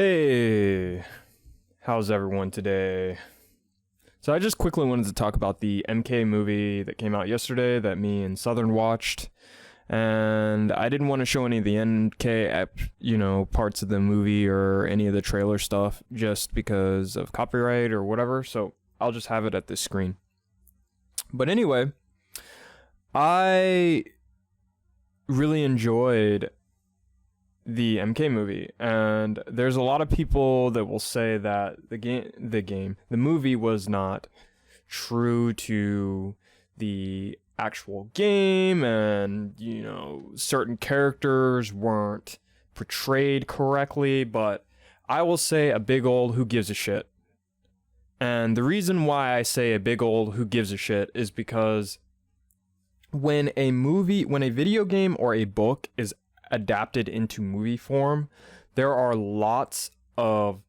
Hey, how's everyone today? So I just quickly wanted to talk about the MK movie that came out yesterday that me and Southern watched. And I didn't want to show any of the parts of the movie or any of the trailer stuff just because of copyright or whatever. So I'll just have it at this screen. But anyway, I really enjoyed the MK movie, and there's a lot of people that will say that the movie was not true to the actual game, and certain characters weren't portrayed correctly, but I will say a big old who gives a shit. And the reason why I say a big old who gives a shit is because when a video game or a book is adapted into movie form, there are lots of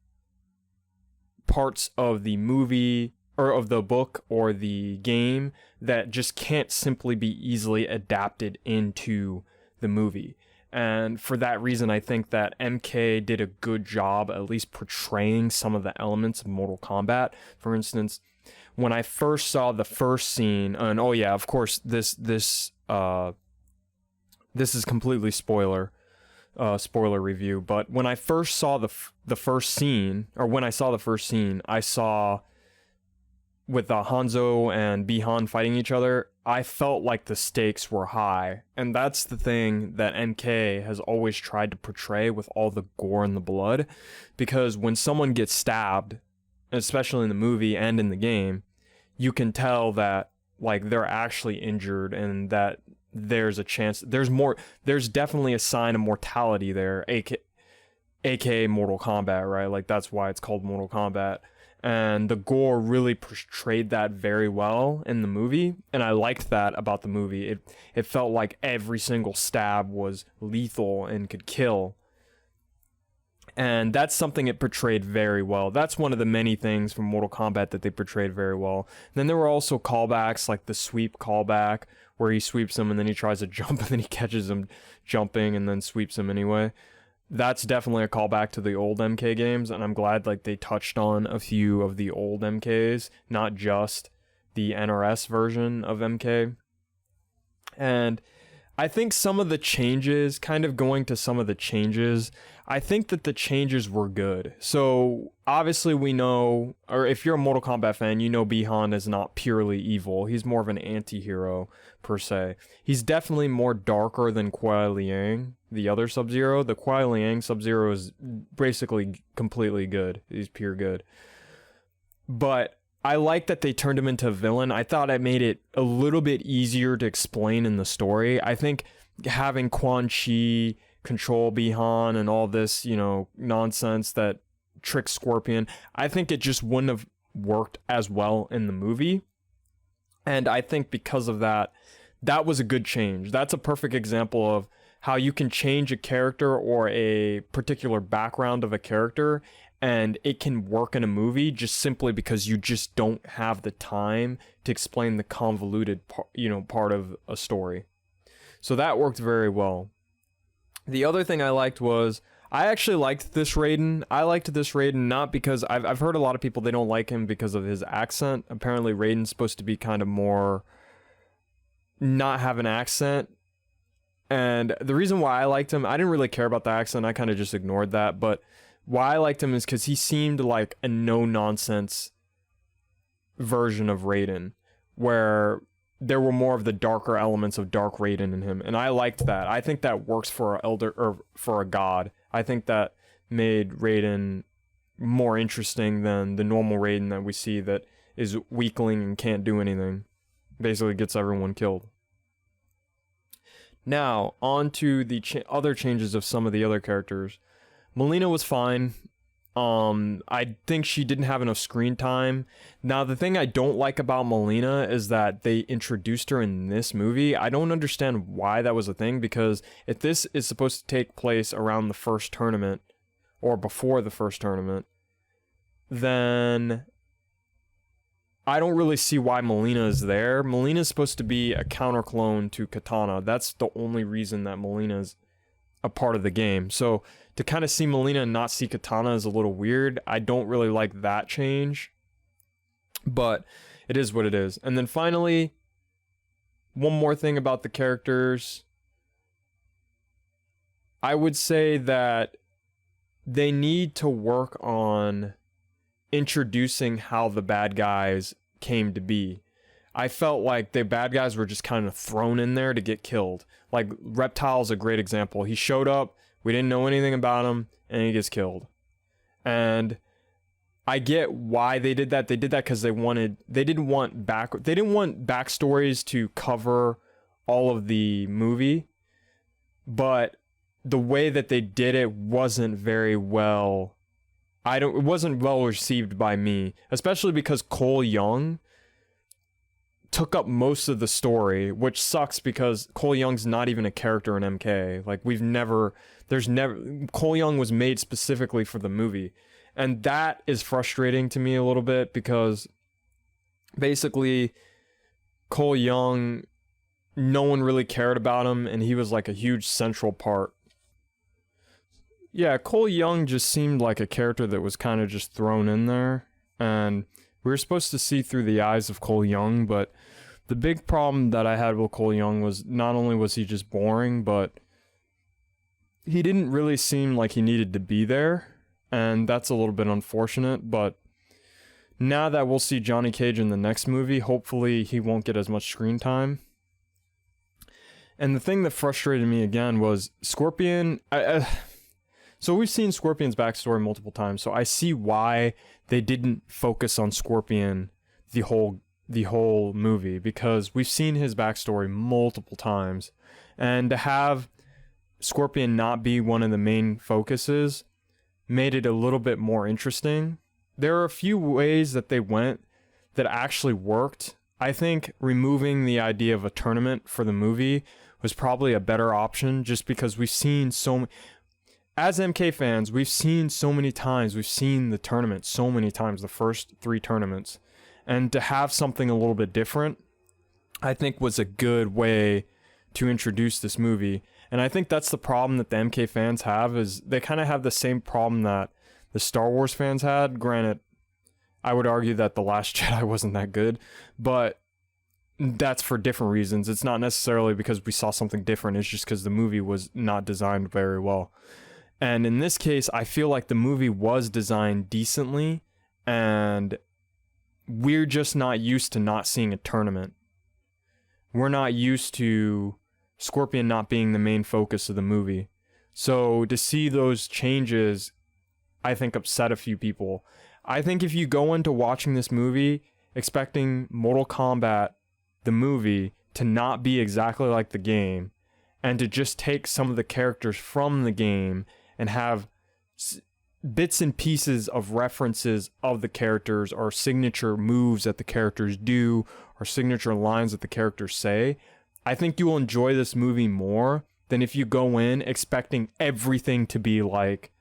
parts of the movie or of the book or the game that just can't simply be easily adapted into the movie. And for that reason, I think that MK did a good job at least portraying some of the elements of Mortal Kombat. For instance, when I first saw the first scene, and oh yeah, of course, this is completely spoiler review, but when I first saw the first scene, I saw with Hanzo and Bihan fighting each other, I felt like the stakes were high. And that's the thing that MK has always tried to portray with all the gore and the blood, because when someone gets stabbed, especially in the movie and in the game, you can tell that like they're actually injured and that there's a chance, there's definitely a sign of mortality there, aka Mortal Kombat, right? Like that's why it's called Mortal Kombat. And the gore really portrayed that very well in the movie, and I liked that about the movie. It felt like every single stab was lethal and could kill. And that's something it portrayed very well. That's one of the many things from Mortal Kombat that they portrayed very well. And then there were also callbacks, like the sweep callback, where he sweeps him and then he tries to jump and then he catches him jumping and then sweeps him anyway. That's definitely a callback to the old MK games, and I'm glad like they touched on a few of the old MKs, not just the NRS version of MK. And I think some of the changes, kind of going to some of the changes, I think that the changes were good. So obviously we know, or if you're a Mortal Kombat fan, you know Bihan is not purely evil. He's more of an anti-hero per se. He's definitely more darker than Kuai Liang, the other Sub-Zero. The Kuai Liang Sub-Zero is basically completely good. He's pure good. But I like that they turned him into a villain. I thought it made it a little bit easier to explain in the story. I think having Quan Chi control Bihan and all this, nonsense that tricks Scorpion, I think it just wouldn't have worked as well in the movie. And I think because of that, that was a good change. That's a perfect example of how you can change a character or a particular background of a character and it can work in a movie just simply because you just don't have the time to explain the convoluted part of a story. So that worked very well. The other thing I liked was, I actually liked this Raiden. I liked this Raiden not because, I've heard a lot of people, they don't like him because of his accent. Apparently Raiden's supposed to be kind of more, not have an accent. And the reason why I liked him, I didn't really care about the accent, I kind of just ignored that, but why I liked him is because he seemed like a no-nonsense version of Raiden, where there were more of the darker elements of Dark Raiden in him, and I liked that. I think that works for a god. I think that made Raiden more interesting than the normal Raiden that we see that is weakling and can't do anything. Basically gets everyone killed. Now, on to the other changes of some of the other characters. Melina was fine. I think she didn't have enough screen time. Now, the thing I don't like about Melina is that they introduced her in this movie. I don't understand why that was a thing, because if this is supposed to take place around the first tournament, or before the first tournament, then I don't really see why Melina is there. Melina is supposed to be a counter clone to Katana. That's the only reason that Melina is a part of the game. So to kind of see Melina and not see Katana is a little weird. I don't really like that change, but it is what it is. And then finally, one more thing about the characters. I would say that they need to work on introducing how the bad guys came to be. I felt like the bad guys were just kind of thrown in there to get killed. Like, Reptile's a great example. He showed up, we didn't know anything about him, and he gets killed. And I get why they did that. They did that because they didn't want backstories to cover all of the movie, but the way that they did it wasn't very well. It wasn't well received by me, especially because Cole Young took up most of the story, which sucks because Cole Young's not even a character in MK. Like, Cole Young was made specifically for the movie. And that is frustrating to me a little bit because basically Cole Young, no one really cared about him, and he was like a huge central part. Yeah, Cole Young just seemed like a character that was kind of just thrown in there, and we were supposed to see through the eyes of Cole Young, but the big problem that I had with Cole Young was not only was he just boring, but he didn't really seem like he needed to be there, and that's a little bit unfortunate. But now that we'll see Johnny Cage in the next movie, hopefully he won't get as much screen time. And the thing that frustrated me again was Scorpion. So we've seen Scorpion's backstory multiple times, so I see why they didn't focus on Scorpion the whole movie, because we've seen his backstory multiple times, and to have Scorpion not be one of the main focuses made it a little bit more interesting. There are a few ways that they went that actually worked. I think removing the idea of a tournament for the movie was probably a better option, just because we've seen as MK fans, we've seen the tournament so many times, the first 3 tournaments. And to have something a little bit different, I think was a good way to introduce this movie. And I think that's the problem that the MK fans have, is they kind of have the same problem that the Star Wars fans had. Granted, I would argue that The Last Jedi wasn't that good, but that's for different reasons. It's not necessarily because we saw something different, it's just because the movie was not designed very well. And in this case, I feel like the movie was designed decently, and we're just not used to not seeing a tournament. We're not used to Scorpion not being the main focus of the movie. So to see those changes, I think upset a few people. I think if you go into watching this movie expecting Mortal Kombat, the movie, to not be exactly like the game, and to just take some of the characters from the game and have bits and pieces of references of the characters, or signature moves that the characters do, or signature lines that the characters say, I think you will enjoy this movie more than if you go in expecting everything to be like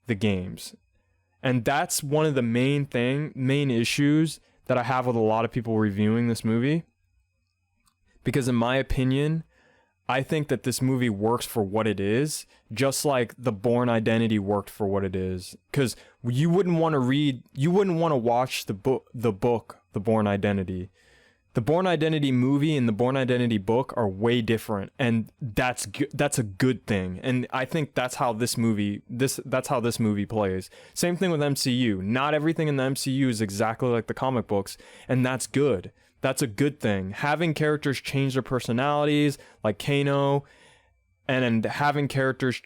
the games. And that's one of the main issues that I have with a lot of people reviewing this movie. Because in my opinion, I think that this movie works for what it is, just like The Bourne Identity worked for what it is. Because you wouldn't want to watch the book, The Bourne Identity. The Bourne Identity movie and the Bourne Identity book are way different, and that's a good thing. And I think that's how this movie plays. Same thing with MCU. Not everything in the MCU is exactly like the comic books, and that's good. That's a good thing. Having characters change their personalities, like Kano, and having characters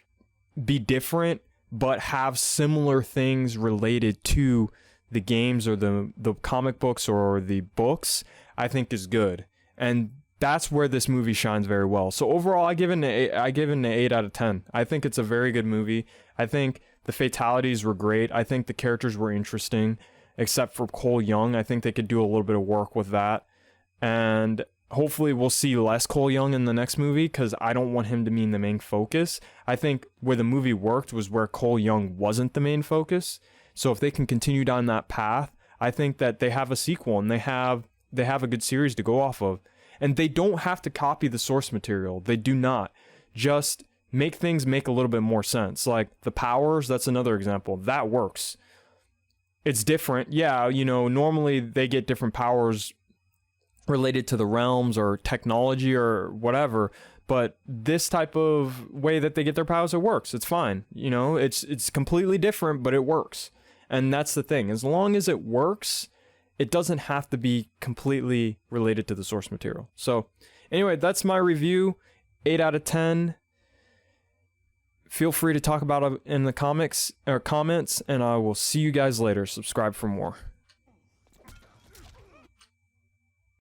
be different, but have similar things related to the games or the comic books or the books, I think is good. And that's where this movie shines very well. So overall, I give it an 8 out of 10. I think it's a very good movie. I think the fatalities were great. I think the characters were interesting. Except for Cole Young, I think they could do a little bit of work with that. And hopefully we'll see less Cole Young in the next movie, because I don't want him to be the main focus. I think where the movie worked was where Cole Young wasn't the main focus. So if they can continue down that path, I think that they have a sequel, and they have a good series to go off of. And they don't have to copy the source material. They do not. Just make things make a little bit more sense. Like the powers, that's another example. That works. It's different. Yeah, you know, normally they get different powers related to the realms or technology or whatever, but this type of way that they get their powers, it works. It's fine. You know, it's completely different, but it works. And that's the thing. As long as it works, it doesn't have to be completely related to the source material. So anyway, that's my review. 8 out of 10. Feel free to talk about it in the comics or comments, and I will see you guys later. Subscribe for more.